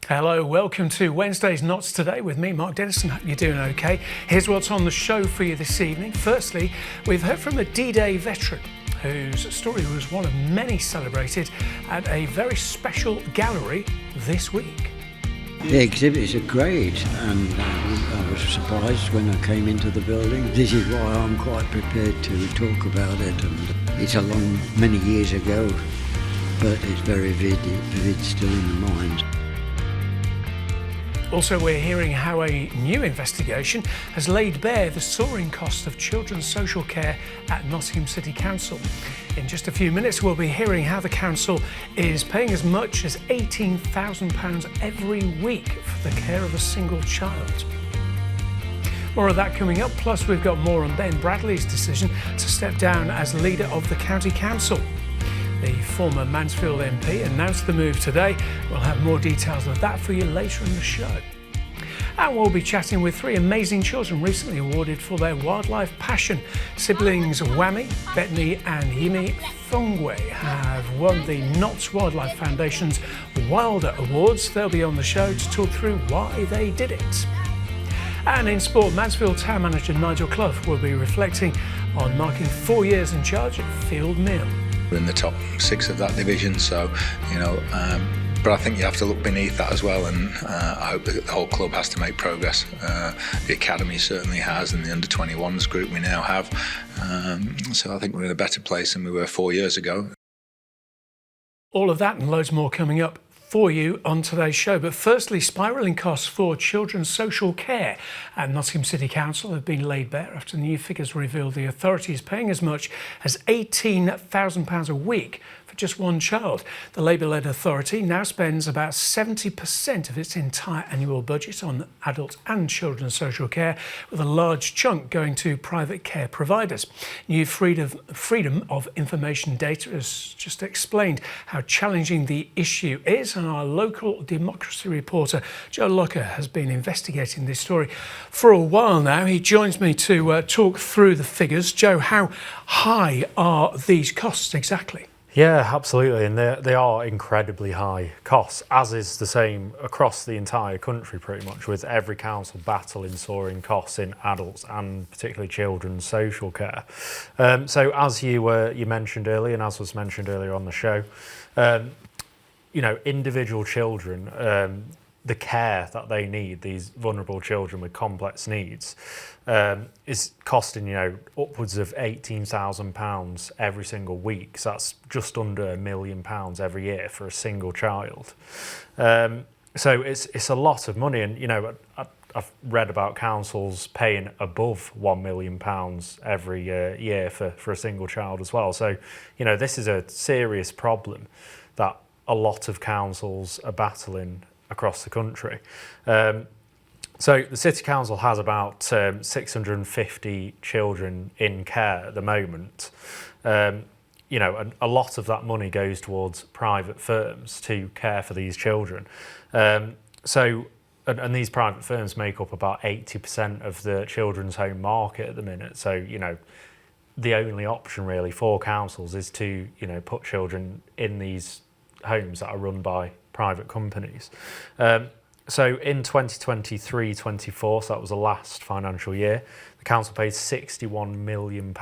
Hello, welcome to Wednesday's Not Today with me, Mark Dennison. Hope you're doing okay. Here's what's on the show for you this evening. Firstly, we've heard from a D-Day veteran whose story was one of many celebrated at a very special gallery this week. The exhibits are great, and I was surprised when I came into the building. This is why I'm quite prepared to talk about it, and it's many years ago, but it's very vivid still in the mind. Also, we're hearing how a new investigation has laid bare the soaring cost of children's social care at Nottingham City Council. In just a few minutes, we'll be hearing how the council is paying as much as £18,000 every week for the care of a single child. More of that coming up, plus we've got more on Ben Bradley's decision to step down as leader of the county council. The former Mansfield MP announced the move today. We'll have more details of that for you later in the show. And we'll be chatting with three amazing children recently awarded for their wildlife passion. Siblings Wami, Bethany and Yimi Thongwe have won the Knott's Wildlife Foundation's Wilder Awards. They'll be on the show to talk through why they did it. And in sport, Mansfield Town Manager Nigel Clough will be reflecting on marking 4 years in charge at Field Mill. We're in the top 6 of that division, so but I think you have to look beneath that as well, and I hope that the whole club has to make progress. The academy certainly has, and the under-21s group we now have, so I think we're in a better place than we were 4 years ago. All of that and loads more coming up for you on today's show. But firstly, spiralling costs for children's social care at Nottingham City Council have been laid bare after new figures reveal the authority is paying as much as £18,000 a week for just one child. The Labour-led authority now spends about 70% of its entire annual budget on adult and children's social care, with a large chunk going to private care providers. New freedom of information data has just explained how challenging the issue is, and our local democracy reporter Joe Locker has been investigating this story for a while now. He joins me to talk through the figures. Joe, how high are these costs exactly? Yeah, absolutely, and they are incredibly high costs, as is the same across the entire country pretty much, with every council battling soaring costs in adults and particularly children's social care. So as you mentioned earlier, and as was mentioned earlier on the show, individual children, the care that they need, these vulnerable children with complex needs, is costing, upwards of £18,000 every single week. So that's just under £1 million every year for a single child. So it's a lot of money. And, I've read about councils paying above £1 million every year for a single child as well. So, this is a serious problem that a lot of councils are battling across the country. So the City Council has about 650 children in care at the moment. And a lot of that money goes towards private firms to care for these children. And these private firms make up about 80% of the children's home market at the minute. So, the only option really for councils is to, put children in these homes that are run by private companies. So in 2023-24, so that was the last financial year, the council paid £61 million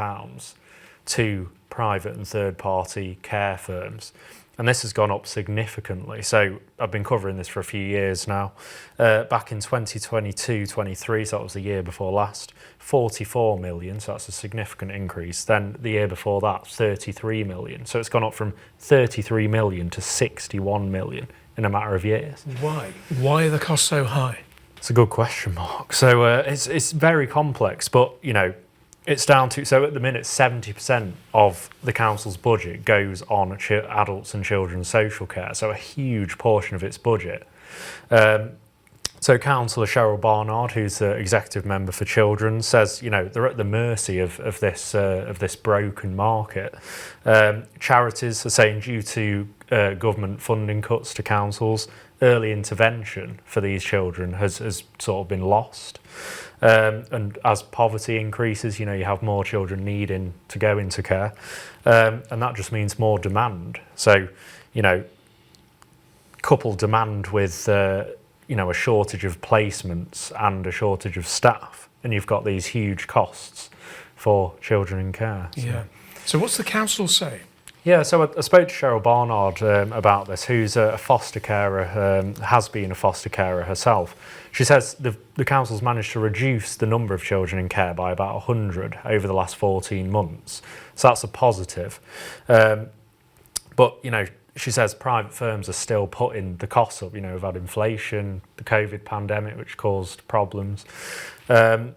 to private and third-party care firms. And this has gone up significantly. So I've been covering this for a few years now. Back in 2022-23, so that was the year before last, 44 million, so that's a significant increase. Then the year before that, 33 million. So it's gone up from 33 million to 61 million in a matter of years. Why? Why are the costs so high? It's a good question, Mark. So it's very complex, but, it's down to, so at the minute, 70% of the council's budget goes on adults and children's social care, so a huge portion of its budget. So Councillor Cheryl Barnard, who's the executive member for children, says, they're at the mercy of this broken market. Charities are saying due to government funding cuts to councils, early intervention for these children has sort of been lost. And as poverty increases, you have more children needing to go into care. And that just means more demand. So, couple demand with a shortage of placements and a shortage of staff, and you've got these huge costs for children in care. So. Yeah. So what's the council say? Yeah, so I spoke to Cheryl Barnard about this, who's a foster carer, has been a foster carer herself. She says the council's managed to reduce the number of children in care by about 100 over the last 14 months. So that's a positive. But, she says private firms are still putting the costs up. We've had inflation, the COVID pandemic, which caused problems. And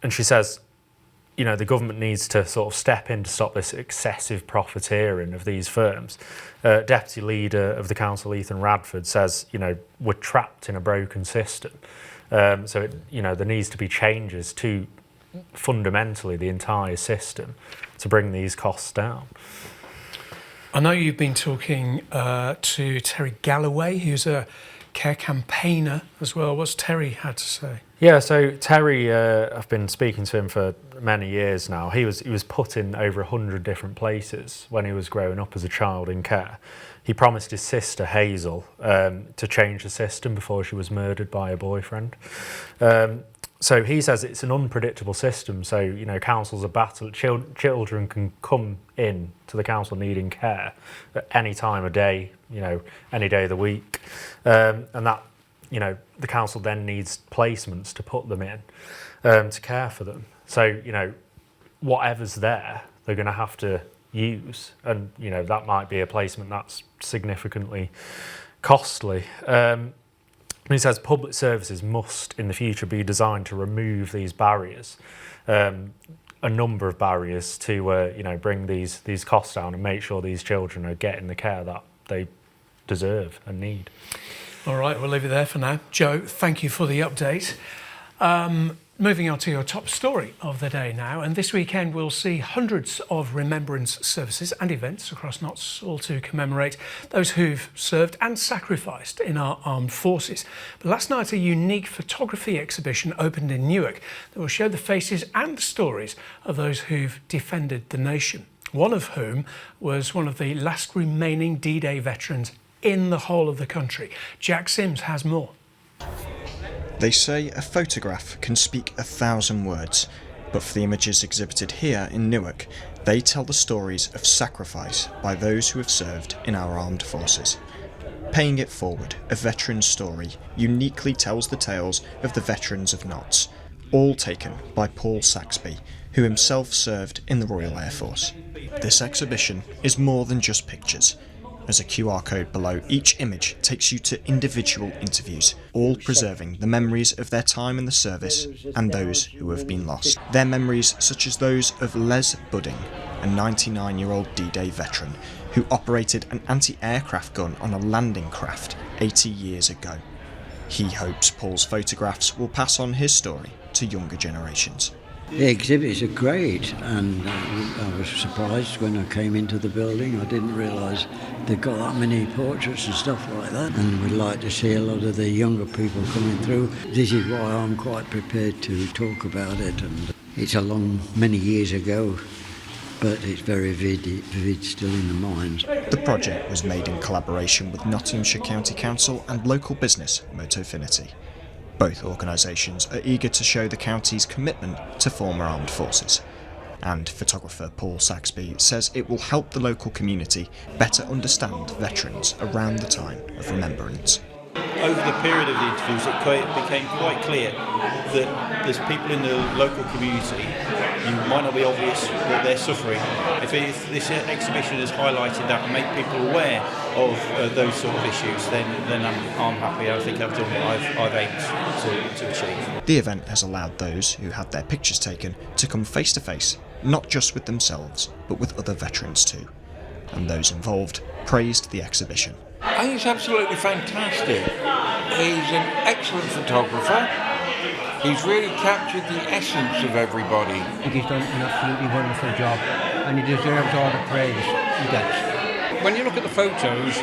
she says, the government needs to sort of step in to stop this excessive profiteering of these firms. Deputy Leader of the Council, Ethan Radford, says, we're trapped in a broken system. So, there needs to be changes to fundamentally the entire system to bring these costs down. I know you've been talking to Terry Galloway, who's a care campaigner as well. What's Terry had to say? Yeah, so Terry, I've been speaking to him for many years now. He was put in over 100 different places when he was growing up as a child in care. He promised his sister Hazel to change the system before she was murdered by her boyfriend. So he says it's an unpredictable system. So councils are battled. Children can come in to the council needing care at any time of day, any day of the week, and that. The council then needs placements to put them in to care for them. So, whatever's there, they're going to have to use. And, that might be a placement that's significantly costly. And he says public services must, in the future, be designed to remove these barriers, a number of barriers to, bring these costs down and make sure these children are getting the care that they deserve and need. All right, we'll leave it there for now. Joe, thank you for the update. Moving on to your top story of the day now, and this weekend we'll see hundreds of remembrance services and events across Notts, all to commemorate those who've served and sacrificed in our armed forces. But last night a unique photography exhibition opened in Newark that will show the faces and the stories of those who've defended the nation, one of whom was one of the last remaining D-Day veterans in the whole of the country. Jack Sims has more. They say a photograph can speak 1,000 words, but for the images exhibited here in Newark, they tell the stories of sacrifice by those who have served in our armed forces. Paying It Forward, a veteran's story, uniquely tells the tales of the veterans of Notts, all taken by Paul Saxby, who himself served in the Royal Air Force. This exhibition is more than just pictures. As a QR code below, each image takes you to individual interviews, all preserving the memories of their time in the service and those who have been lost. Their memories such as those of Les Budding, a 99-year-old D-Day veteran who operated an anti-aircraft gun on a landing craft 80 years ago. He hopes Paul's photographs will pass on his story to younger generations. The exhibits are great, and I was surprised when I came into the building. I didn't realise they've got that many portraits and stuff like that, and we'd like to see a lot of the younger people coming through. This is why I'm quite prepared to talk about it, and it's many years ago, but it's very vivid still in the minds. The project was made in collaboration with Nottinghamshire County Council and local business Motofinity. Both organisations are eager to show the county's commitment to former armed forces. And photographer Paul Saxby says it will help the local community better understand veterans around the time of remembrance. Over the period of the interviews, it became quite clear that there's people in the local community, you might not be obvious that they're suffering. If this exhibition has highlighted that and made people aware of those sort of issues, then I'm happy. I think I've done what I've aimed to achieve. The event has allowed those who had their pictures taken to come face to face, not just with themselves, but with other veterans too. And those involved praised the exhibition. I think it's absolutely fantastic. He's an excellent photographer. He's really captured the essence of everybody. I think he's done an absolutely wonderful job, and he deserves all the praise he gets. When you look at the photos,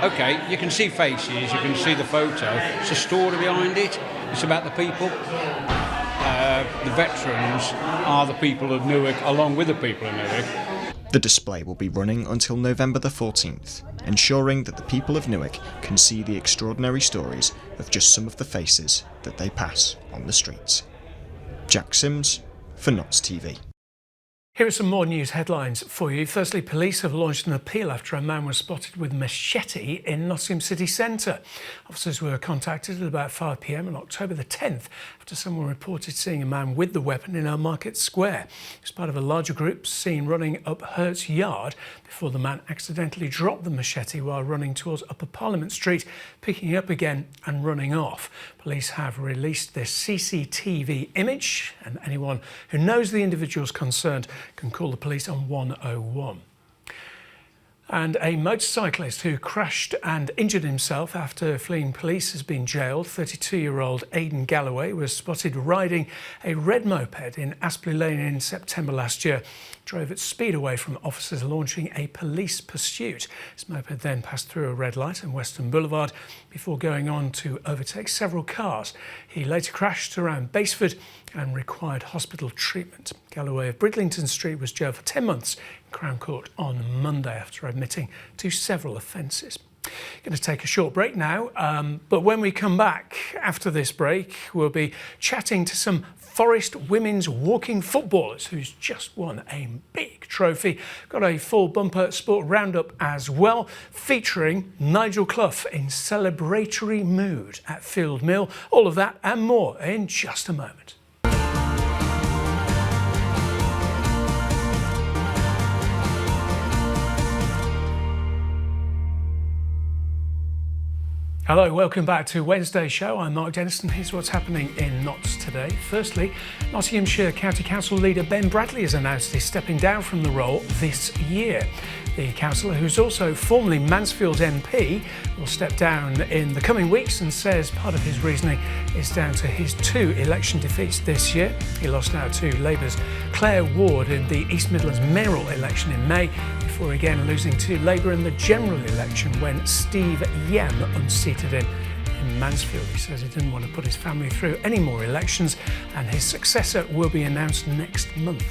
okay, you can see faces, you can see the photo. It's a story behind it. It's about the people. The veterans are the people of Newark, along with the people of Newark. The display will be running until November the 14th, ensuring that the people of Newark can see the extraordinary stories of just some of the faces that they pass on the streets. Jack Sims for Notts TV. Here are some more news headlines for you. Firstly, police have launched an appeal after a man was spotted with a machete in Nottingham city centre. Officers were contacted at about 5 p.m. on October the 10th after someone reported seeing a man with the weapon in Market Square. He was part of a larger group seen running up Hertz Yard before the man accidentally dropped the machete while running towards Upper Parliament Street, picking it up again and running off. Police have released this CCTV image, and anyone who knows the individuals concerned can call the police on 101. And a motorcyclist who crashed and injured himself after fleeing police has been jailed. 32-year-old Aidan Galloway was spotted riding a red moped in Aspley Lane in September last year. Drove at speed away from officers launching a police pursuit. His moped then passed through a red light on Western Boulevard before going on to overtake several cars. He later crashed around Basford and required hospital treatment. Galloway of Bridlington Street was jailed for 10 months in Crown Court on Monday after admitting to several offences. Going to take a short break now, but when we come back after this break, we'll be chatting to some Forest women's walking footballers who's just won a big trophy. Got a full bumper sport roundup as well, featuring Nigel Clough in celebratory mood at Field Mill. All of that and more in just a moment. Hello, welcome back to Wednesday's show. I'm Mark Dennison. Here's what's happening in Notts today. Firstly, Nottinghamshire County Council leader Ben Bradley has announced he's stepping down from the role this year. The councillor, who's also formerly Mansfield's MP, will step down in the coming weeks and says part of his reasoning is down to his 2 election defeats this year. He lost out to Labour's Claire Ward in the East Midlands mayoral election in May, before again losing to Labour in the general election when Steve Yem unseated him in Mansfield. He says he didn't want to put his family through any more elections, and his successor will be announced next month.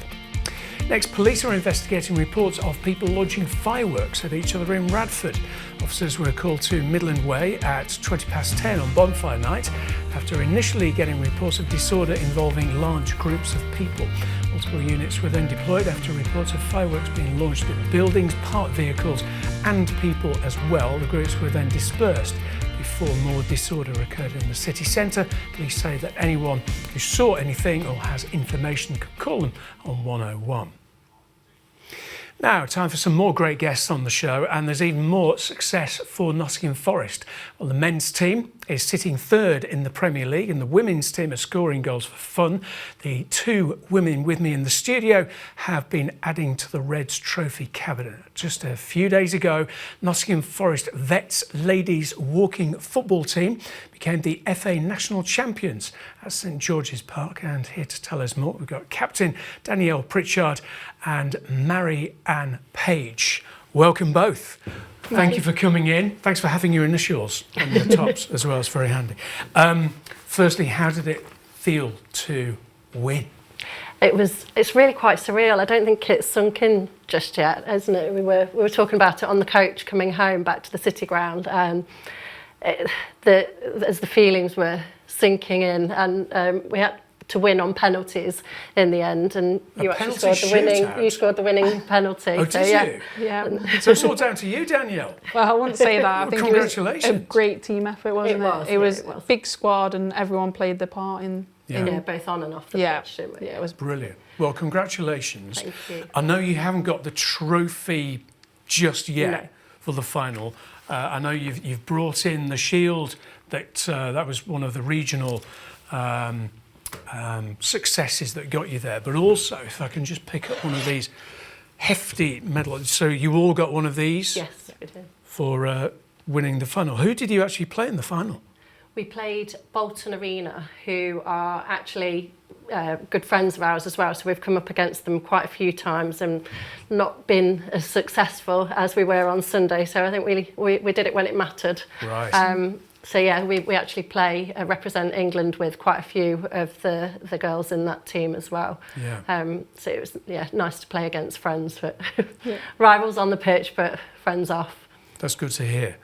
Next, police are investigating reports of people launching fireworks at each other in Radford. Officers were called to Midland Way at 10:20 on bonfire night after initially getting reports of disorder involving large groups of people. Multiple units were then deployed after reports of fireworks being launched at buildings, parked vehicles and people as well. The groups were then dispersed before more disorder occurred in the city centre. Police say that anyone who saw anything or has information could call them on 101. Now, time for some more great guests on the show, and there's even more success for Nottingham Forest. Well, the men's team is sitting third in the Premier League, and the women's team are scoring goals for fun. The 2 women with me in the studio have been adding to the Reds trophy cabinet. Just a few days ago, Nottingham Forest Vets ladies walking football team became the FA National Champions at St George's Park, and here to tell us more, we've got Captain Danielle Pritchard and Mary-Ann Page. Welcome both. Thank you for coming in. Thanks for having your initials on your tops as well. It's very handy. Firstly, how did it feel to win? It's really quite surreal. I don't think it's sunk in just yet, isn't it? We were talking about it on the coach coming home back to the City Ground, and as the feelings were sinking in, and we had to win on penalties in the end, and you actually scored the winning penalty. Oh, so, did you? Yeah. So it's all down to you, Danielle. Well, I wouldn't say that. I think Congratulations. it was a great team effort, wasn't it? It was a big squad, and everyone played their part in both on and off the pitch. Yeah, it was brilliant. Well, congratulations. Thank you. I know you haven't got the trophy just yet for the final. I know you've brought in the shield. That was one of the regional successes that got you there. But also, if I can just pick up one of these hefty medals. So you all got one of these? Yes, we did. For winning the final. Who did you actually play in the final? We played Bolton Arena, who are actually good friends of ours as well. So we've come up against them quite a few times and not been as successful as we were on Sunday. So I think we did it when it mattered. Right. So yeah, we actually represent England with quite a few of the girls in that team as well. Yeah. So it was nice to play against friends, but rivals on the pitch, but friends off. That's good to hear.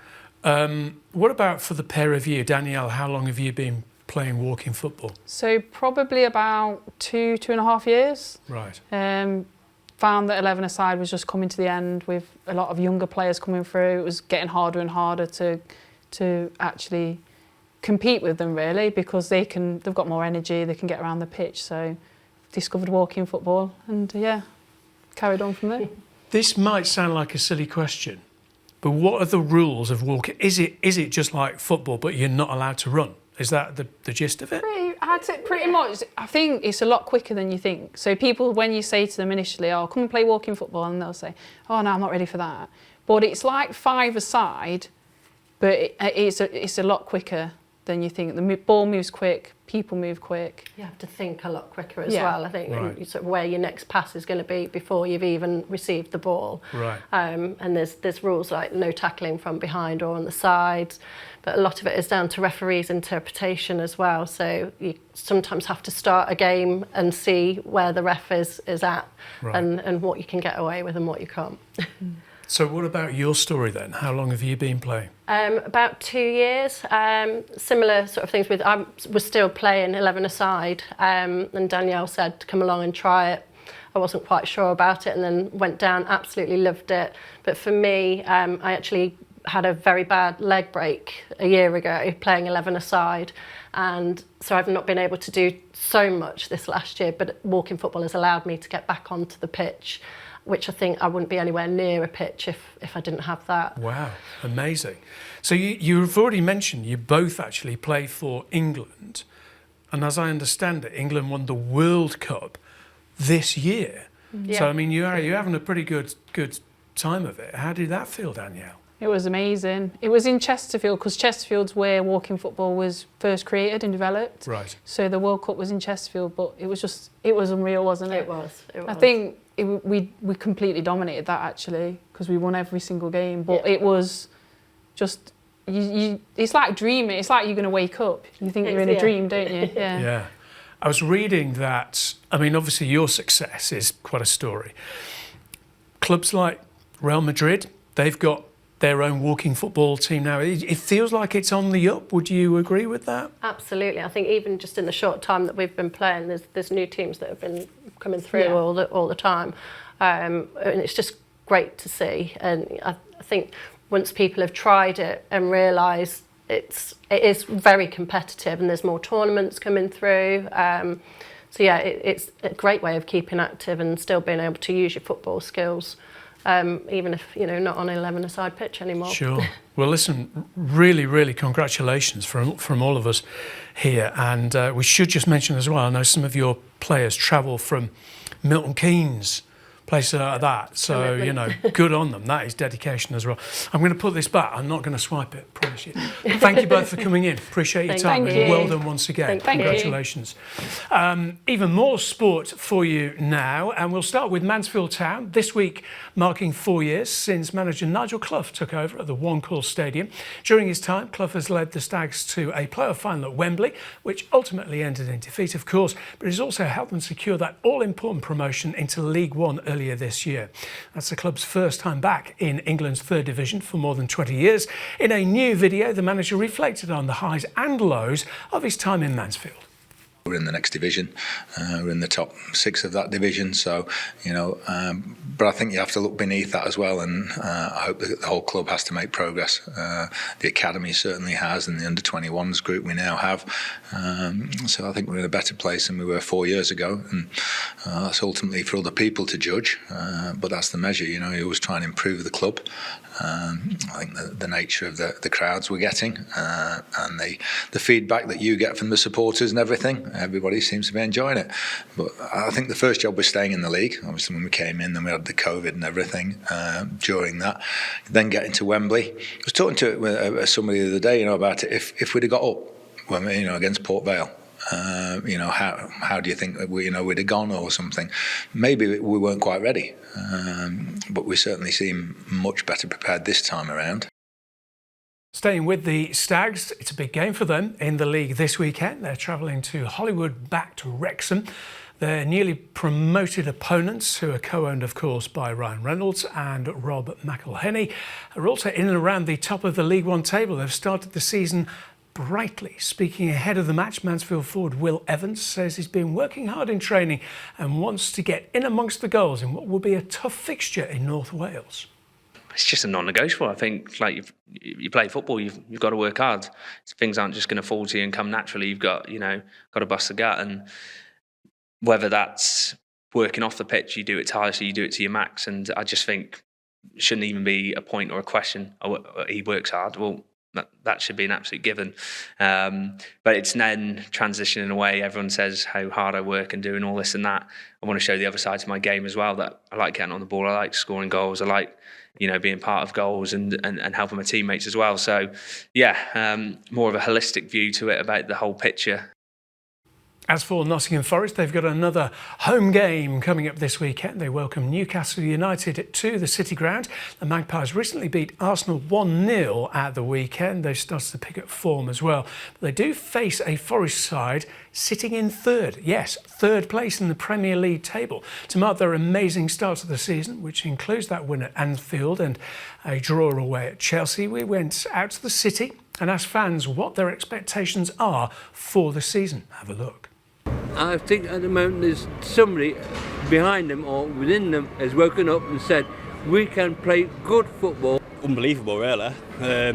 What about for the pair of you? Danielle, how long have you been playing walking football? So probably about 2.5 years. Right. Found that 11-a-side was just coming to the end with a lot of younger players coming through. It was getting harder and harder to actually compete with them, really, because they've got more energy, they can get around the pitch. So discovered walking football and yeah, carried on from there. This might sound like a silly question, but what are the rules of walking? Is it just like football, but you're not allowed to run? Is that the gist of it? Pretty much. I think it's a lot quicker than you think. So people, when you say to them initially, "Oh, come and play walking football," and they'll say, "Oh no, I'm not ready for that." But it's like 5-a-side, but it's a lot quicker than you think. The ball moves quick, people move quick. You have to think a lot quicker as well, I think, right. Sort of where your next pass is going to be before you've even received the ball. Right. And there's rules like no tackling from behind or on the sides, but a lot of it is down to referees' interpretation as well. So you sometimes have to start a game and see where the ref is at, right. and what you can get away with and what you can't. So what about your story then? How long have you been playing? About 2 years. Similar sort of things I was still playing 11-a-side, and Danielle said to come along and try it. I wasn't quite sure about it and then went down, absolutely loved it. But for me, I actually had a very bad leg break a year ago playing 11-a-side, and so I've not been able to do so much this last year, but walking football has allowed me to get back onto the pitch, which I think I wouldn't be anywhere near a pitch if I didn't have that. Wow, amazing. So you've already mentioned you both actually play for England, and as I understand it, England won the World Cup this year. Yeah. So I mean, you're having a pretty good time of it. How did that feel, Danielle? It was amazing. It was in Chesterfield, because Chesterfield's where walking football was first created and developed. Right. So the World Cup was in Chesterfield, but it was unreal, wasn't it? It was. I think we completely dominated that, actually, because we won every single game. But it was just, it's like dreaming. It's like you're going to wake up. You think you're in a dream, don't you? Yeah. Yeah. I was reading that, I mean, obviously your success is quite a story. Clubs like Real Madrid, they've got their own walking football team now. It feels like it's on the up. Would you agree with that? Absolutely. I think even just in the short time that we've been playing, there's new teams that have been coming through all the time, and it's just great to see. And I think once people have tried it and realised it is very competitive, and there's more tournaments coming through. So yeah, it's a great way of keeping active and still being able to use your football skills. Even if, not on an 11-a-side pitch anymore. Sure. Well, listen, really, really congratulations from all of us here. And we should just mention as well, I know some of your players travel from Milton Keynes, places like that. So, good on them. That is dedication as well. I'm going to put this back. I'm not going to swipe it, promise you. Thank you both for coming in. Appreciate your time. Thank you. Well done once again. Congratulations. Even more sport for you now. And we'll start with Mansfield Town. This week marking 4 years since manager Nigel Clough took over at the One Call Stadium. During his time, Clough has led the Stags to a playoff final at Wembley, which ultimately ended in defeat, of course, but he's also helped them secure that all-important promotion into League One earlier this year. That's the club's first time back in England's third division for more than 20 years. In a new video, the manager reflected on the highs and lows of his time in Mansfield. We're in the next division. We're in the top 6 of that division. So, but I think you have to look beneath that as well. And I hope that the whole club has to make progress. The academy certainly has, and the under-21s group we now have. So I think we're in a better place than we were 4 years ago. And that's ultimately for other people to judge. But that's the measure. You always try and improve the club. I think the nature of the crowds we're getting and the feedback that you get from the supporters and everything, everybody seems to be enjoying it. But I think the first job was staying in the league. Obviously when we came in, then we had the COVID and everything during that. Then getting to Wembley. I was talking to somebody the other day, about it. If we'd have got up when against Port Vale, how do you think we'd have gone or something? Maybe we weren't quite ready, but we certainly seem much better prepared this time around. Staying with the Stags, it's a big game for them in the league this weekend. They're travelling to Hollywood, back to Wrexham. Their newly promoted opponents, who are co-owned of course by Ryan Reynolds and Rob McElhenney, are also in and around the top of the League One table. They've started the season brightly. Speaking ahead of the match, Mansfield forward Will Evans says he's been working hard in training and wants to get in amongst the goals in what will be a tough fixture in North Wales. It's just a non-negotiable. I think, like, you play football, you've got to work hard. Things aren't just going to fall to you and come naturally. You've got to bust the gut, and whether that's working off the pitch, you do it tirelessly, you do it to your max. And I just think it shouldn't even be a point or a question. He works hard. Well, that should be an absolute given. But it's then transitioning away. Everyone says how hard I work and doing all this and that. I want to show the other side to my game as well, that I like getting on the ball. I like scoring goals. I like, being part of goals and helping my teammates as well. So, more of a holistic view to it about the whole picture. As for Nottingham Forest, they've got another home game coming up this weekend. They welcome Newcastle United to the City Ground. The Magpies recently beat Arsenal 1-0 at the weekend. They've started to pick up form as well. But they do face a Forest side sitting in third. Yes, third place in the Premier League table. To mark their amazing start to the season, which includes that win at Anfield and a draw away at Chelsea, we went out to the City and asked fans what their expectations are for the season. Have a look. I think at the moment there's somebody behind them or within them has woken up and said we can play good football. Unbelievable, really.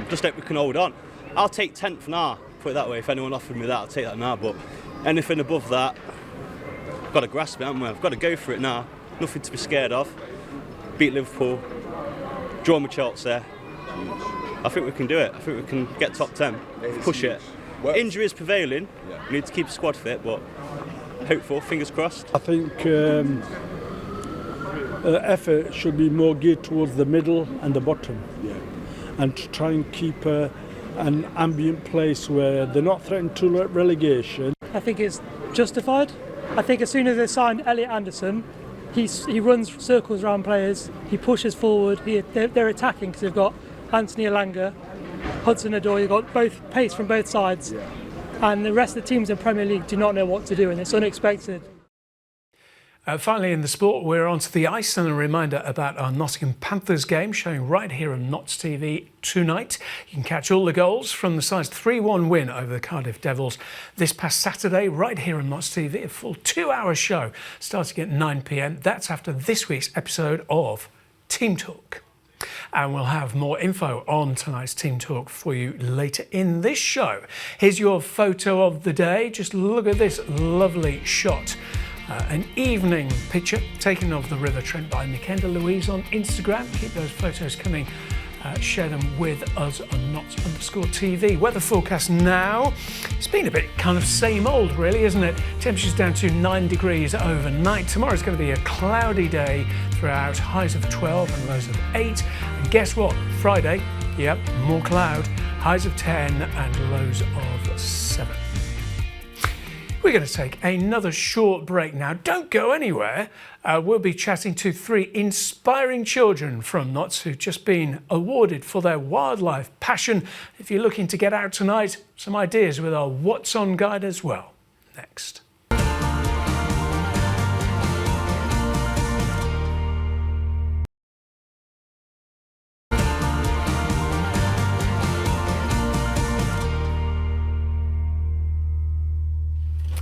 Just hope we can hold on. I'll take 10th now, put it that way. If anyone offered me that, I'll take that now. But anything above that, I've got to grasp it, haven't we? I've got to go for it now. Nothing to be scared of. Beat Liverpool, draw with Chelsea. I think we can do it. I think we can get top 10, push it. Injury is prevailing. We need to keep the squad fit, but hopeful, fingers crossed. I think effort should be more geared towards the middle and the bottom, and to try and keep an ambient place where they're not threatened to relegation. I think it's justified. I think as soon as they signed Elliot Anderson, he runs circles around players, he pushes forward, they're attacking because they've got Anthony Elanga, Hudson-Odoi, you've got both pace from both sides, and the rest of the teams in Premier League do not know what to do, and it's unexpected. Finally in the sport, we're on to the ice, and a reminder about our Nottingham Panthers game showing right here on Notts TV tonight. You can catch all the goals from the side's 3-1 win over the Cardiff Devils this past Saturday right here on Notts TV. A full 2-hour show starting at 9 p.m. That's after this week's episode of Team Talk. And we'll have more info on tonight's Team Talk for you later in this show. Here's your photo of the day. Just look at this lovely shot. An evening picture taken of the River Trent by Mikenda Louise on Instagram. Keep those photos coming. Share them with us on Notts_TV. Weather forecast now. It's been a bit kind of same old, really, isn't it? Temperatures down to 9 degrees overnight. Tomorrow's going to be a cloudy day throughout. Highs of 12 and lows of 8. And guess what? Friday, yep, more cloud. Highs of 10 and lows of 7. We're going to take another short break now. Don't go anywhere. We'll be chatting to 3 inspiring children from Notts who've just been awarded for their wildlife passion. If you're looking to get out tonight, some ideas with our What's On guide as well. Next.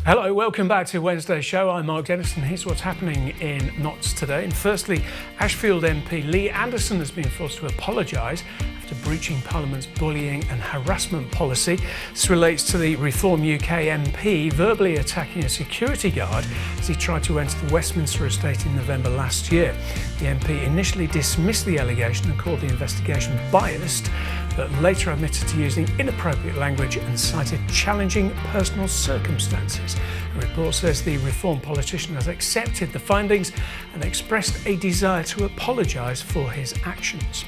Hello, welcome back to Wednesday's show. I'm Mark Dennison. Here's what's happening in Notts today. And firstly, Ashfield MP Lee Anderson has been forced to apologise after breaching Parliament's bullying and harassment policy. This relates to the Reform UK MP verbally attacking a security guard as he tried to enter the Westminster estate in November last year. The MP initially dismissed the allegation and called the investigation biased, but later admitted to using inappropriate language and cited challenging personal circumstances. The report says the Reform politician has accepted the findings and expressed a desire to apologise for his actions.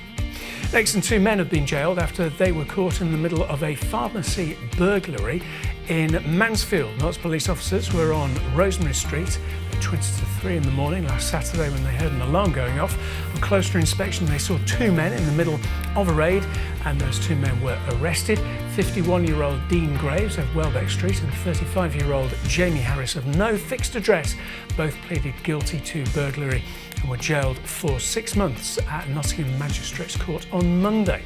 Next, 2 men have been jailed after they were caught in the middle of a pharmacy burglary in Mansfield. Notts police officers were on Rosemary Street. They 20 to 3 in the morning last Saturday when they heard an alarm going off. On closer inspection, they saw two men in the middle of a raid, and those two men were arrested. 51-year-old Dean Graves of Welbeck Street and 35-year-old Jamie Harris of no fixed address both pleaded guilty to burglary and were jailed for 6 months at Nottingham Magistrates Court on Monday.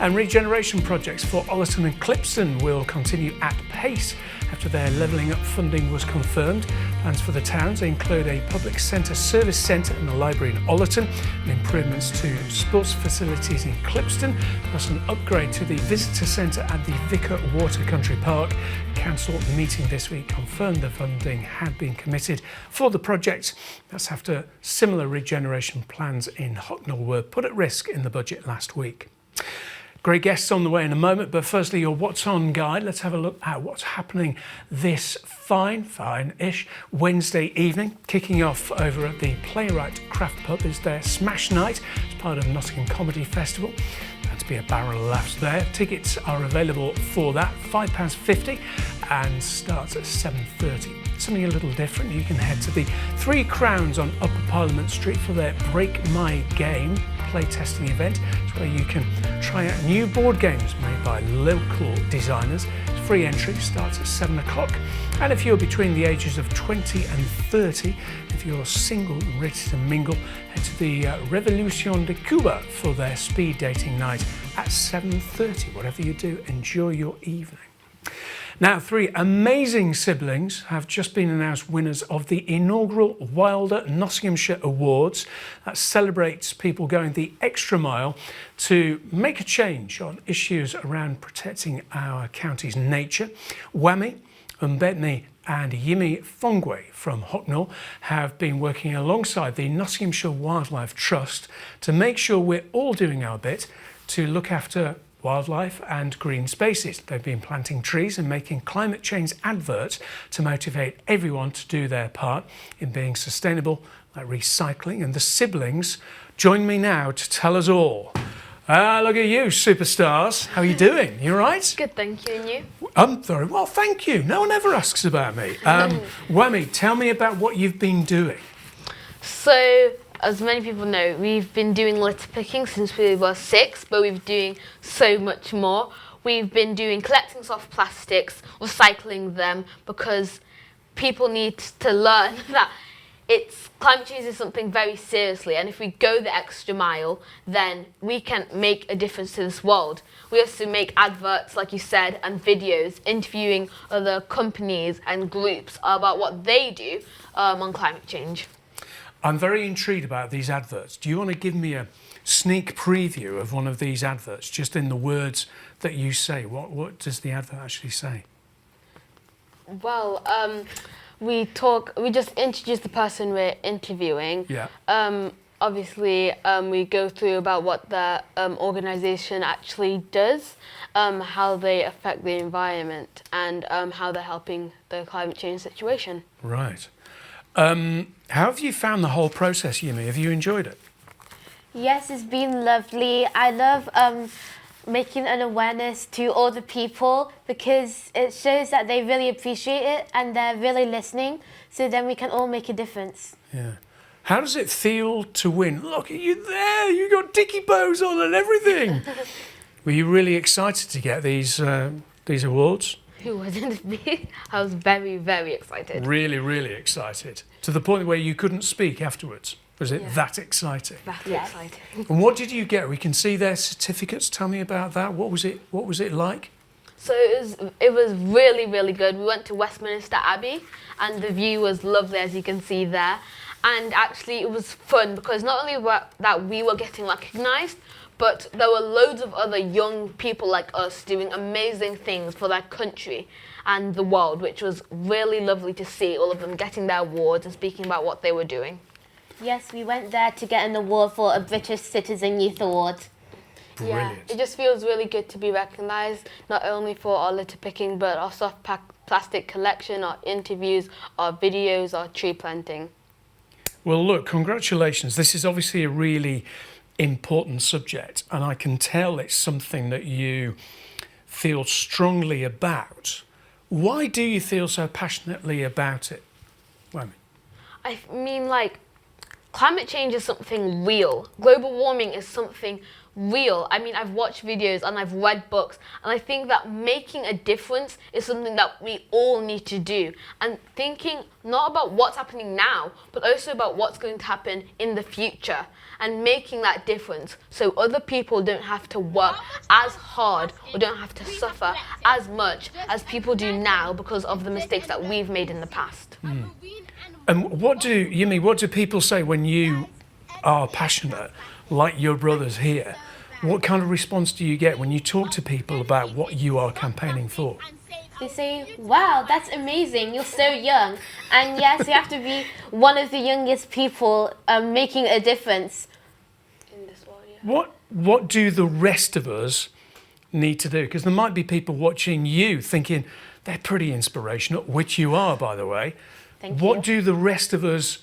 And regeneration projects for Ollerton and Clipston will continue at pace after their levelling up funding was confirmed. Plans for the towns include a public centre service centre and a library in Ollerton, and improvements to sports facilities in Clipston, plus an upgrade to the visitor centre at the Vicar Water Country Park. Council meeting this week confirmed the funding had been committed for the project. That's after similar regeneration plans in Hucknall were put at risk in the budget last week. Great guests on the way in a moment, but firstly your What's On guide. Let's have a look at what's happening this fine-ish Wednesday evening. Kicking off over at the Playwright Craft Pub is their Smash Night as part of Nottingham Comedy Festival. Going to be a barrel of laughs there. Tickets are available for that, £5.50, and starts at 7:30. Something a little different, you can head to the Three Crowns on Upper Parliament Street for their Break My Game playtesting event. It's where you can try out new board games made by local designers. It's free entry, starts at 7 o'clock. And if you're between the ages of 20 and 30, if you're single and ready to mingle, head to the Revolucion de Cuba for their speed dating night at 7:30. Whatever you do, enjoy your evening. Now, three amazing siblings have just been announced winners of the inaugural Wilder Nottinghamshire Awards. That celebrates people going the extra mile to make a change on issues around protecting our county's nature. Wami, Mbetni and Yimi Fongwe from Hucknall have been working alongside the Nottinghamshire Wildlife Trust to make sure we're all doing our bit to look after wildlife and green spaces. They've been planting trees and making climate change adverts to motivate everyone to do their part in being sustainable, like recycling. And the siblings join me now to tell us all. Look at you, superstars. How are you doing? You all right? Good, thank you. And you? I'm very well, thank you. No one ever asks about me. Wami, tell me about what you've been doing. So, as many people know, we've been doing litter picking since we were 6, but we've been doing so much more. We've been doing collecting soft plastics, recycling them, because people need to learn that climate change is something very seriously, and if we go the extra mile, then we can make a difference to this world. We also make adverts, like you said, and videos interviewing other companies and groups about what they do on climate change. I'm very intrigued about these adverts. Do you want to give me a sneak preview of one of these adverts, just in the words that you say? What does the advert actually say? Well, we just introduce the person we're interviewing. Yeah. Obviously, we go through about what the organisation actually does, how they affect the environment, and how they're helping the climate change situation. Right. How have you found the whole process, Yumi? Have you enjoyed it? Yes, it's been lovely. I love making an awareness to all the people because it shows that they really appreciate it and they're really listening, so then we can all make a difference. Yeah. How does it feel to win? Look at you there, you got dicky bows on and everything. Were you really excited to get these awards? Who wasn't me? I was very, very excited. Really, really excited. To the point where you couldn't speak afterwards. Was it that exciting? That's exciting. And what did you get? We can see their certificates. Tell me about that. What was it like? So it was really, really good. We went to Westminster Abbey and the view was lovely, as you can see there. And actually it was fun because not only that we were getting recognised, but there were loads of other young people like us doing amazing things for their country and the world, which was really lovely to see, all of them getting their awards and speaking about what they were doing. Yes, we went there to get an award for a British Citizen Youth Award. Brilliant. Yeah, it just feels really good to be recognised, not only for our litter picking, but our soft plastic collection, our interviews, our videos, our tree planting. Well, look, congratulations. This is obviously a really important subject, and I can tell it's something that you feel strongly about. Why do you feel so passionately about it? Wami? I mean, like, climate change is something real. Global warming is something real. I mean, I've watched videos and I've read books, and I think that making a difference is something that we all need to do. And thinking not about what's happening now, but also about what's going to happen in the future, and making that difference so other people don't have to work as hard or don't have to suffer as much as people do now because of the mistakes that we've made in the past. And what do people say when you are passionate, like your brothers here? What kind of response do you get when you talk to people about what you are campaigning for? They say, wow, that's amazing, you're so young. And yes, you have to be one of the youngest people making a difference. In this world, yeah. What do the rest of us need to do? Because there might be people watching you thinking, they're pretty inspirational, which you are, by the way. What do the rest of us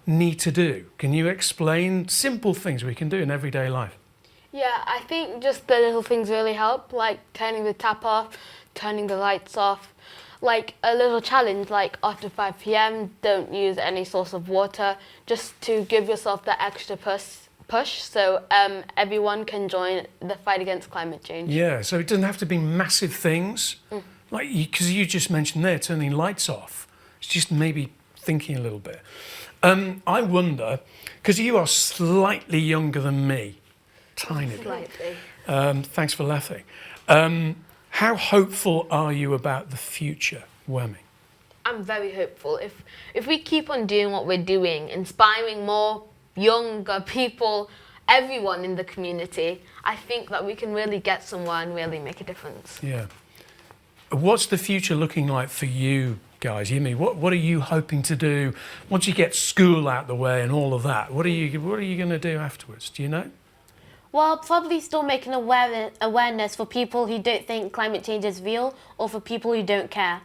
need to do? Can you explain simple things we can do in everyday life? Yeah, I think just the little things really help, like turning the tap off, turning the lights off. Like a little challenge, like after 5 p.m, don't use any source of water, just to give yourself that extra push so everyone can join the fight against climate change. Yeah, so it doesn't have to be massive things, like because you just mentioned there, turning lights off. It's just maybe thinking a little bit. I wonder, because you are slightly younger than me, tiny bit. Slightly. Thanks for laughing. How hopeful are you about the future, Whammy? I'm very hopeful. If we keep on doing what we're doing, inspiring more younger people, everyone in the community, I think that we can really get somewhere and really make a difference. Yeah. What's the future looking like for you guys? What are you hoping to do once you get school out the way and all of that? What are you going to do afterwards? Do you know? Well, probably still making awareness for people who don't think climate change is real, or for people who don't care.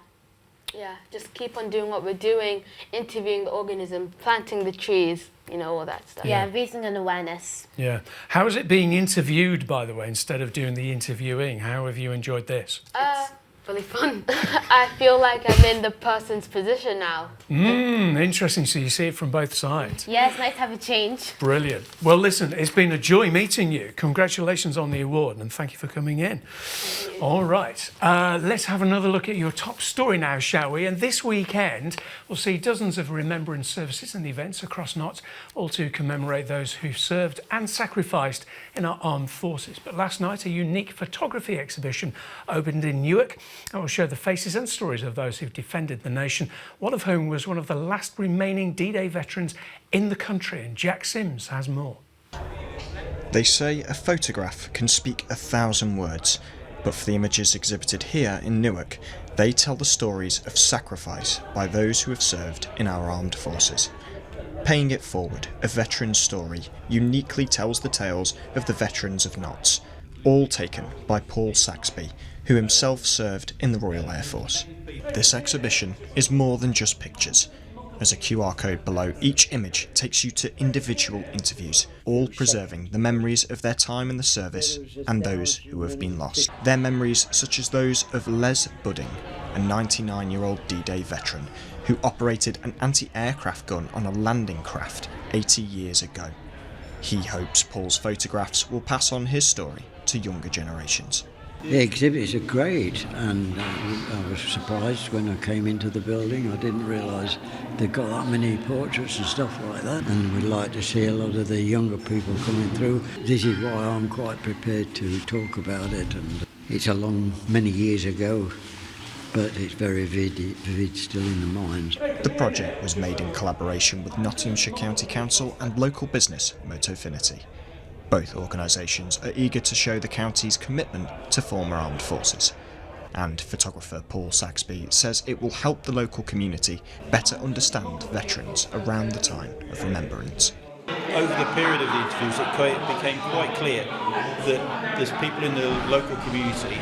Yeah, just keep on doing what we're doing, interviewing the organism, planting the trees, all that stuff. Yeah, raising an awareness. Yeah. How is it being interviewed, by the way, instead of doing the interviewing? How have you enjoyed this? Really fun. I feel like I'm in the person's position now. Interesting. So you see it from both sides. Yeah, it's nice to have a change. Brilliant. Well, listen, it's been a joy meeting you. Congratulations on the award and thank you for coming in. All right. Let's have another look at your top story now, shall we? And this weekend, we'll see dozens of remembrance services and events across Notts, all to commemorate those who served and sacrificed in our armed forces. But last night, a unique photography exhibition opened in Newark. That will show the faces and stories of those who've defended the nation, one of whom was one of the last remaining D-Day veterans in the country, and Jack Sims has more. They say a photograph can speak 1,000 words, but for the images exhibited here in Newark, they tell the stories of sacrifice by those who have served in our armed forces. Paying it forward, a veteran's story uniquely tells the tales of the veterans of Notts, all taken by Paul Saxby, who himself served in the Royal Air Force. This exhibition is more than just pictures, as a QR code below each image takes you to individual interviews, all preserving the memories of their time in the service and those who have been lost. Their memories such as those of Les Budding, a 99-year-old D-Day veteran who operated an anti-aircraft gun on a landing craft 80 years ago. He hopes Paul's photographs will pass on his story to younger generations. The exhibits are great, and I was surprised when I came into the building. I didn't realise they've got that many portraits and stuff like that, and we'd like to see a lot of the younger people coming through. This is why I'm quite prepared to talk about it, and it's many years ago, but it's very vivid still in the minds. The project was made in collaboration with Nottinghamshire County Council and local business Motofinity. Both organisations are eager to show the county's commitment to former armed forces. And photographer Paul Saxby says it will help the local community better understand veterans around the time of remembrance. Over the period of the interviews, it became quite clear that there's people in the local community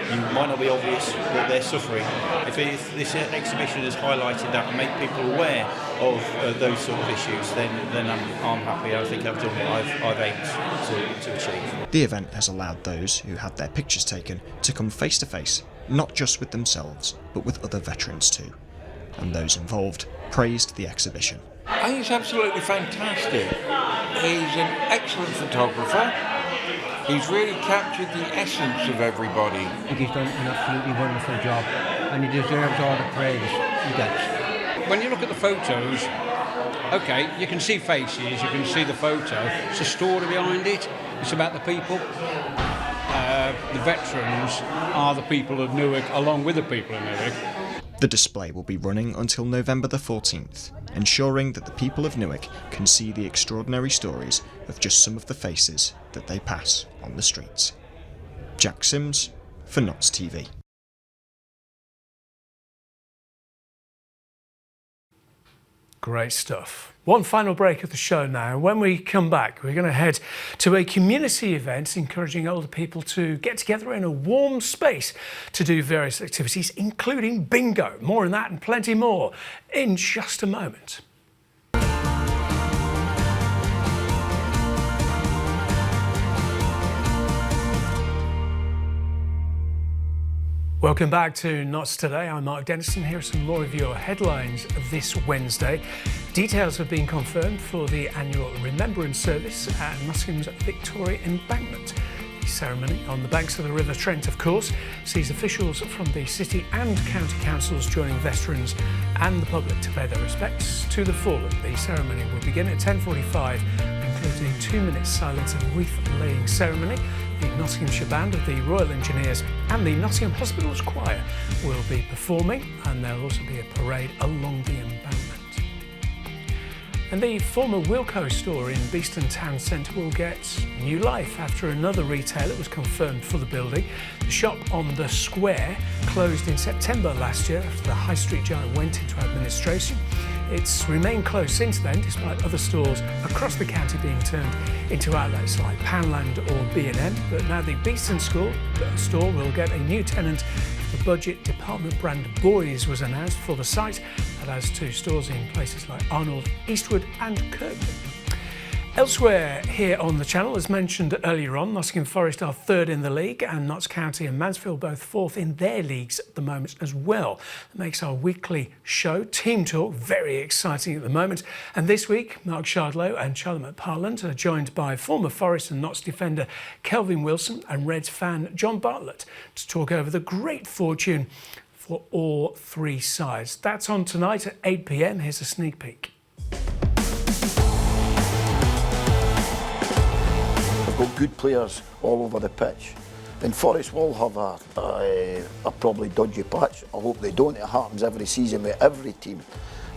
who might not be obvious that they're suffering. If this exhibition has highlighted that and made people aware of those sort of issues, then I'm happy. I think I've done what I've aimed to achieve. The event has allowed those who had their pictures taken to come face to face, not just with themselves, but with other veterans too. And those involved praised the exhibition, I think it's absolutely fantastic. He's an excellent photographer. He's really captured the essence of everybody. I think he's done an absolutely wonderful job, and he deserves all the praise he gets. When you look at the photos, okay, you can see faces, you can see the photo. It's a story behind it. It's about the people. The veterans are the people of Newark, along with the people of Newark. The display will be running until November the 14th, ensuring that the people of Newark can see the extraordinary stories of just some of the faces that they pass on the streets. Jack Sims for Notts TV. Great stuff. One final break of the show now. When we come back, we're going to head to a community event encouraging older people to get together in a warm space to do various activities, including bingo. More on that and plenty more in just a moment. Welcome back to Notts Today. I'm Mark Dennison. Here are some more of your headlines of this Wednesday. Details have been confirmed for the annual Remembrance Service at Nottingham's Victoria Embankment. The ceremony on the banks of the River Trent, of course, sees officials from the city and county councils joining veterans and the public to pay their respects to the fallen. The ceremony will begin at 10:45, including a 2-minute silence and wreath-laying ceremony. The Nottinghamshire Band of the Royal Engineers and the Nottingham Hospitals Choir will be performing, and there'll also be a parade along the embankment. And the former Wilko store in Beeston Town Centre will get new life after another retailer was confirmed for the building. The shop on the square closed in September last year after the high street giant went into administration. It's remained closed since then, despite other stores across the county being turned into outlets like Poundland or B&M. But now the Beeston store will get a new tenant. The budget department brand Boys was announced for the site. That has 2 stores in places like Arnold, Eastwood and Kirkby. Elsewhere here on the channel, as mentioned earlier on, Nottingham Forest are 3rd in the league and Notts County and Mansfield both 4th in their leagues at the moment as well. That makes our weekly show, Team Talk, very exciting at the moment. And this week, Mark Shardlow and Charlie McParland are joined by former Forest and Notts defender Kelvin Wilson and Reds fan John Bartlett to talk over the great fortune for all 3 sides. That's on tonight at 8 p.m. Here's a sneak peek. Got good players all over the pitch. And Forest will have a probably dodgy patch. I hope they don't. It happens every season with every team.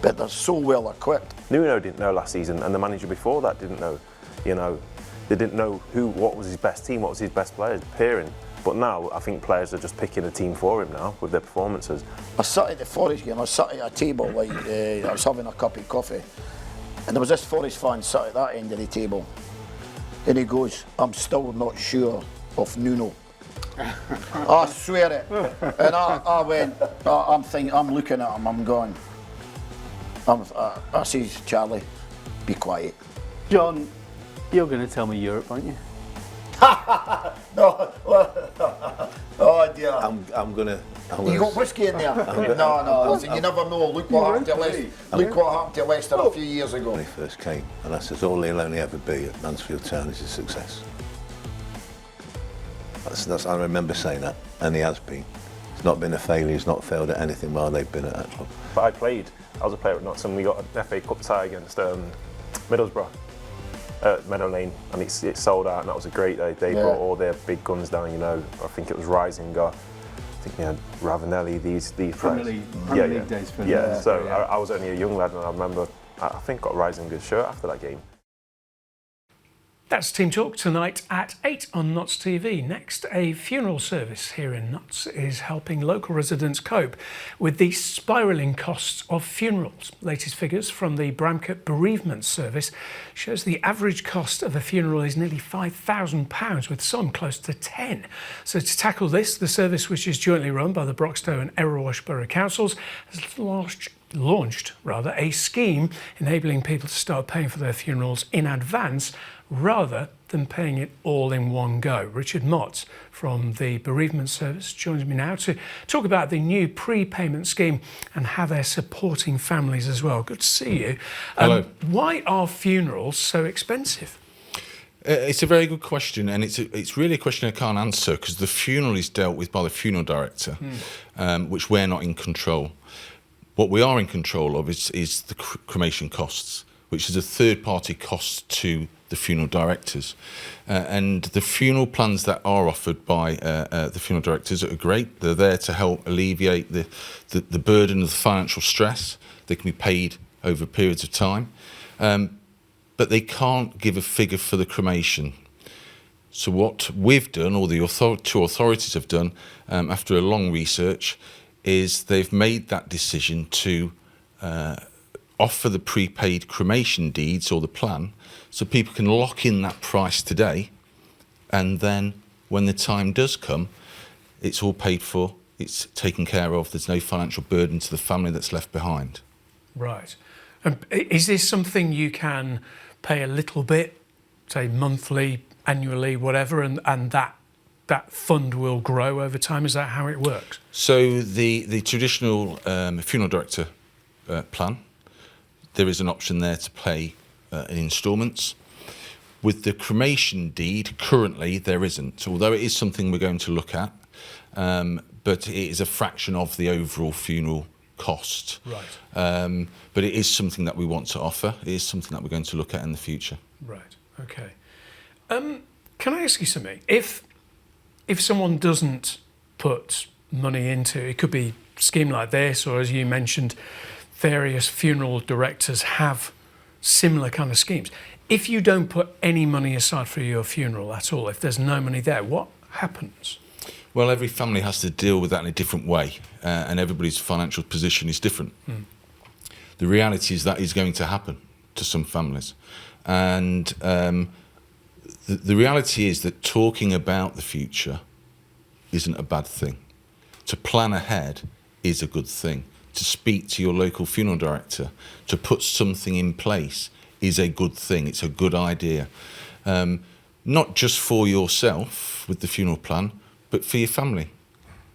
But they're so well equipped. Nuno didn't know last season, and the manager before that didn't know. You know, they didn't know what was his best team, what was his best players appearing. But now I think players are just picking a team for him now with their performances. I sat at the Forest game. I sat at a table like I was having a cup of coffee, and there was this Forest fan sat at that end of the table. And he goes, "I'm still not sure of Nuno." I swear it. And I went, I'm looking at him, I'm going, I says, "Charlie, be quiet." John, you're going to tell me Europe, aren't you? No. Oh dear. I'm gonna. You got whiskey in there? No. Listen, you never know. Look what happened to Leicester. Look what happened to Leicester a few years ago. When he first came, and I says all he'll only ever be at Mansfield Town is a success. That's I remember saying that, and he has been. He's not been a failure. He's not failed at anything while they've been at that club. But I was a player at Notts, and we got an FA Cup tie against Middlesbrough at Meadow Lane, and it sold out, and that was a great day. They brought all their big guns down. You know, I think it was Risinger. I think we had Ravanelli, these Premier players. League days for them. So I was only a young lad, and I remember I think got Risinger's shirt after that game. That's Team Talk tonight at 8 on Notts TV. Next, a funeral service here in Notts is helping local residents cope with the spiralling costs of funerals. Latest figures from the Bramcote Bereavement Service shows the average cost of a funeral is nearly £5,000, with some close to 10. So to tackle this, the service, which is jointly run by the Broxtowe and Erewash Borough Councils, has launched a scheme enabling people to start paying for their funerals in advance rather than paying it all in one go. Richard Mott from the Bereavement Service joins me now to talk about the new prepayment scheme and how they're supporting families as well. Good to see you. Hello. Why are funerals so expensive? It's a very good question, and it's really a question I can't answer because the funeral is dealt with by the funeral director, which we're not in control. What we are in control of is the cremation costs, which is a third-party cost to the funeral directors. And the funeral plans that are offered by the funeral directors are great. They're there to help alleviate the burden of the financial stress. They can be paid over periods of time. But they can't give a figure for the cremation. So what we've done, or the two authorities have done, after a long research, is they've made that decision to offer the prepaid cremation deeds, or the plan, so people can lock in that price today, and then when the time does come, it's all paid for, it's taken care of, there's no financial burden to the family that's left behind. Right. Is this something you can pay a little bit, say monthly, annually, whatever, and that fund will grow over time? Is that how it works? So the traditional funeral director plan, there is an option there to pay in instalments. With the cremation deed, currently there isn't, although it is something we're going to look at, but it is a fraction of the overall funeral cost. Right. But it is something that we want to offer. It is something that we're going to look at in the future. Right. Okay. Can I ask you something? If someone doesn't put money into it, could be a scheme like this, or as you mentioned, various funeral directors have similar kind of schemes. If you don't put any money aside for your funeral at all, if there's no money there, what happens? Well, every family has to deal with that in a different way, and everybody's financial position is different. The reality is that is going to happen to some families. And the reality is that talking about the future isn't a bad thing. To plan ahead is a good thing. To speak to your local funeral director, to put something in place is a good thing. It's a good idea. Not just for yourself with the funeral plan, but for your family,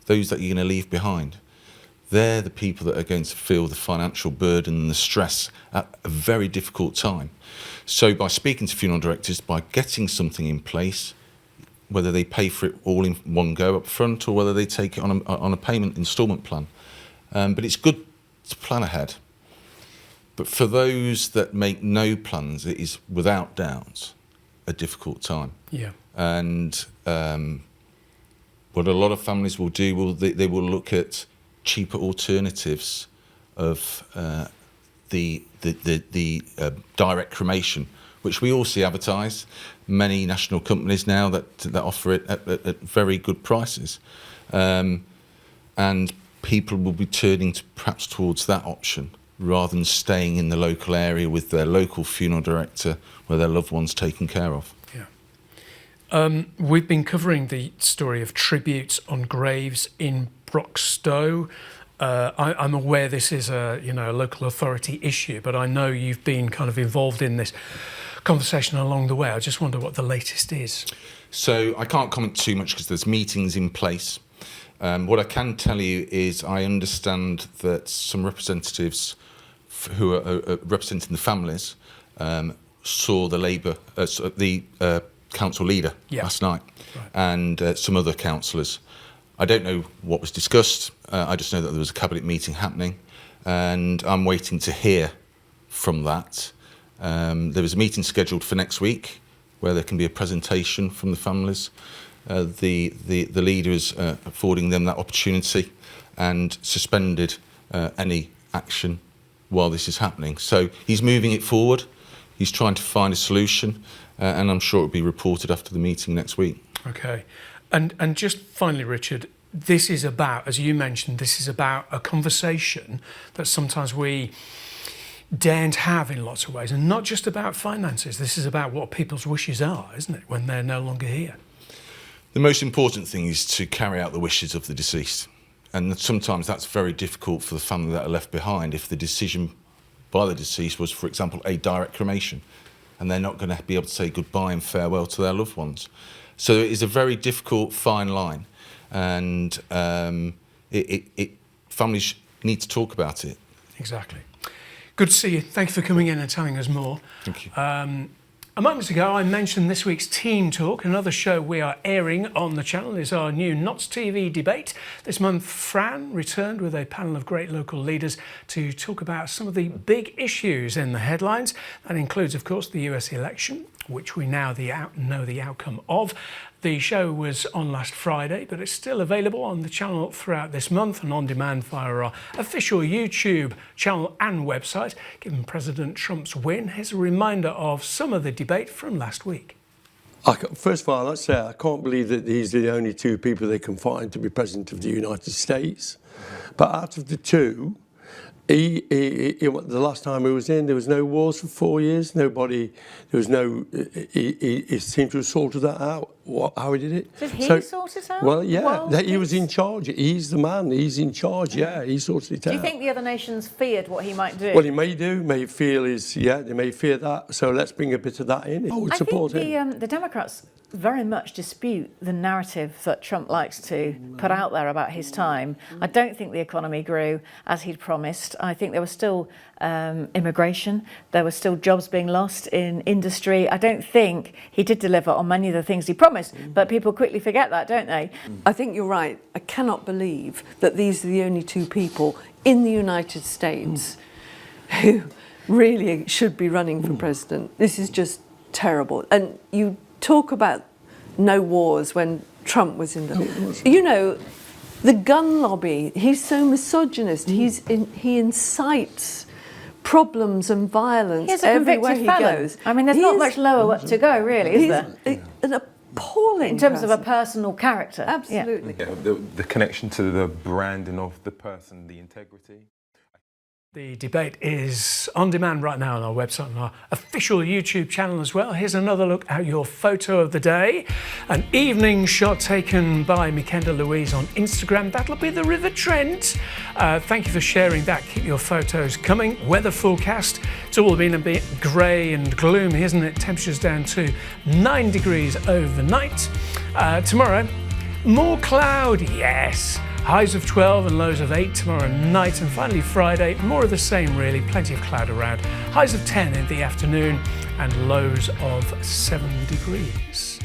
those that you're going to leave behind. They're the people that are going to feel the financial burden and the stress at a very difficult time. So by speaking to funeral directors, by getting something in place, whether they pay for it all in one go up front or whether they take it on a payment instalment plan. But it's good to plan ahead. But for those that make no plans, it is without doubt a difficult time. Yeah. And what a lot of families will do, they will look at cheaper alternatives of the direct cremation, which we all see advertised. Many national companies now that offer it at very good prices, and people will be turning perhaps towards that option rather than staying in the local area with their local funeral director where their loved one's taken care of. We've been covering the story of tributes on graves in Broxtowe. I'm aware this is a local authority issue, but I know you've been kind of involved in this conversation along the way. I just wonder what the latest is. So I can't comment too much because there's meetings in place. What I can tell you is I understand that some representatives who are representing the families saw the council leader last night, and some other councillors. I don't know what was discussed. I just know that there was a cabinet meeting happening, and I'm waiting to hear from that. There was a meeting scheduled for next week where there can be a presentation from the families. The leader is affording them that opportunity and suspended any action while this is happening. So he's moving it forward. He's trying to find a solution, and I'm sure it will be reported after the meeting next week. Okay. And just finally, Richard, this is about, as you mentioned, this is about a conversation that sometimes we daren't have in lots of ways, and not just about finances. This is about what people's wishes are, isn't it, when they're no longer here? The most important thing is to carry out the wishes of the deceased. And sometimes that's very difficult for the family that are left behind if the decision by the deceased was, for example, a direct cremation. and they're not going to be able to say goodbye and farewell to their loved ones. So it is a very difficult fine line, and families need to talk about it. Exactly. Good to see you. Thank you for coming in and telling us more. Thank you. A moment ago, I mentioned this week's Team Talk. Another show we are airing on the channel is our new Notts TV debate. This month, Fran returned with a panel of great local leaders to talk about some of the big issues in the headlines. That includes, of course, the US election, which we now know the outcome of. The show was on last Friday, but it's still available on the channel throughout this month and on demand via our official YouTube channel and website. Given President Trump's win, here's a reminder of some of the debate from last week. First of all, I'd say I can't believe that these are the only two people they can find to be President of the United States. But out of the two, the last time he was in, there was no wars for 4 years. He seemed to have sorted that out. How he did it? Did he sort it out? Well, yeah, he was in charge. He's the man. He's in charge. Yeah, he sorted it out. Do you think the other nations feared what he might do? Well, he may do. May feel they may fear that. So let's bring a bit of that in. I would support him. The Democrats very much dispute the narrative that Trump likes to put out there about his time. I don't think the economy grew as he'd promised. I think there was still immigration. There were still jobs being lost in industry. I don't think he did deliver on many of the things he promised, but people quickly forget that, don't they? I think you're right. I cannot believe that these are the only two people in the United States who really should be running for president. This is just terrible. And you talk about no wars when Trump was in the... You know, the gun lobby, he's so misogynist. He incites problems and violence everywhere he goes. I mean, there's not much lower to go, really, is there? An appalling in terms of a personal character. Absolutely. Yeah, the connection to the branding of the person, the integrity. The debate is on demand right now on our website and our official YouTube channel as well. Here's another look at your photo of the day. An evening shot taken by Mikenda Louise on Instagram. That'll be the River Trent. Thank you for sharing that. Keep your photos coming. Weather forecast. It's all been a bit grey and gloomy, isn't it? Temperatures down to 9 degrees overnight. Tomorrow, more cloud, yes. Highs of 12 and lows of 8 tomorrow night, and finally Friday, more of the same really, plenty of cloud around. Highs of 10 in the afternoon and lows of 7 degrees.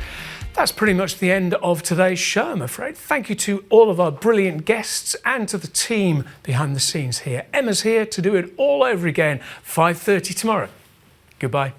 That's pretty much the end of today's show, I'm afraid. Thank you to all of our brilliant guests and to the team behind the scenes here. Emma's here to do it all over again, 5:30 tomorrow. Goodbye.